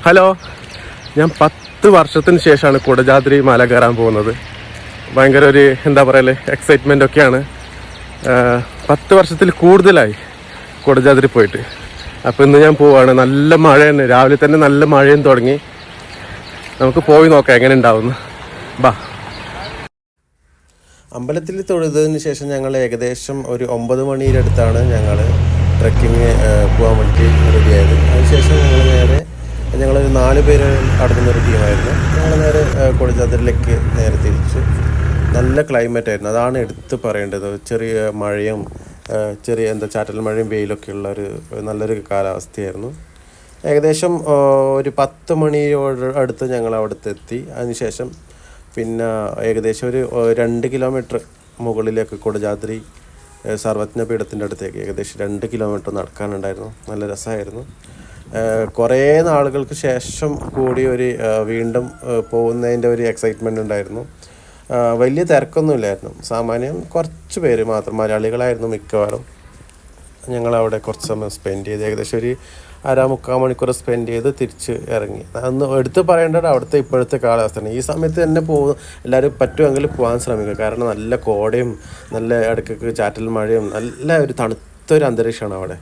Hello, ഞാൻ 10 വർഷത്തിന് ശേഷമാണ് കുടജാദ്രി മല കയറാൻ പോകുന്നത്. ഭയങ്കര ഒരു എന്താ പറയല് എക്സൈറ്റ്മെൻ്റ് ഒക്കെയാണ്. 10 വർഷത്തിൽ കൂടുതലായി കുടജാദ്രി പോയിട്ട്. അപ്പോൾ ഇന്ന് ഞാൻ പോവാണ്. നല്ല മഴയാണ്, രാവിലെ തന്നെ നല്ല മഴയും തുടങ്ങി. നമുക്ക് പോയി നോക്കാം എങ്ങനെ ഉണ്ടാവുന്നു. ബാ. അമ്പലത്തിൽ തൊഴുതതിന് ശേഷം ഞങ്ങൾ ഏകദേശം ഒരു 9 മണിയുടെ അടുത്താണ് ഞങ്ങൾ ട്രെക്കിങ് പോകാൻ വേണ്ടി റെഡിയായത്. അതിനുശേഷം ഞങ്ങളൊരു 4 പേര് അടങ്ങുന്നൊരു ടീമായിരുന്നു. ഞങ്ങൾ നേരെ കുടജാദ്രിയിലേക്ക് നേരെ തിരിച്ചു. നല്ല ക്ലൈമറ്റ് ആയിരുന്നു, അതാണ് എടുത്ത് പറയേണ്ടത്. ചെറിയ മഴയും ചെറിയ ചാറ്റൽ മഴയും വെയിലൊക്കെ ഉള്ള നല്ലൊരു കാലാവസ്ഥയായിരുന്നു. ഏകദേശം ഒരു 10 മണിയോട് അടുത്ത് ഞങ്ങൾ അവിടുത്തെ എത്തി. അതിനുശേഷം പിന്നെ ഏകദേശം ഒരു 2 കിലോമീറ്റർ മുകളിലേക്ക് കുടജാദ്രി സർവജ്ഞപീഠത്തിൻ്റെ അടുത്തേക്ക് ഏകദേശം 2 കിലോമീറ്റർ നടക്കാനുണ്ടായിരുന്നു. നല്ല രസമായിരുന്നു. കുറേ നാളുകൾക്ക് ശേഷം കൂടി വീണ്ടും പോകുന്നതിൻ്റെ ഒരു എക്സൈറ്റ്മെൻ്റ് ഉണ്ടായിരുന്നു. വലിയ തിരക്കൊന്നുമില്ലായിരുന്നു, സാമാന്യം കുറച്ച് പേര് മാത്രം, മലയാളികളായിരുന്നു മിക്കവാറും. ഞങ്ങളവിടെ കുറച്ച് സമയം സ്പെൻഡ് ചെയ്ത് ഏകദേശം ഒരു 1.5-3 മണിക്കൂർ സ്പെൻഡ് ചെയ്ത് തിരിച്ച് ഇറങ്ങി. അന്ന് എടുത്ത് പറയേണ്ടത് അവിടുത്തെ ഇപ്പോഴത്തെ കാലാവസ്ഥയാണ്. ഈ സമയത്ത് തന്നെ എല്ലാവരും പറ്റുമെങ്കിൽ പോകാൻ ശ്രമിക്കുക. കാരണം നല്ല കോടയും നല്ല ഇടയ്ക്കൊക്കെ ചാറ്റൽ മഴയും നല്ല ഒരു തണുത്തൊരു അന്തരീക്ഷമാണ് അവിടെ.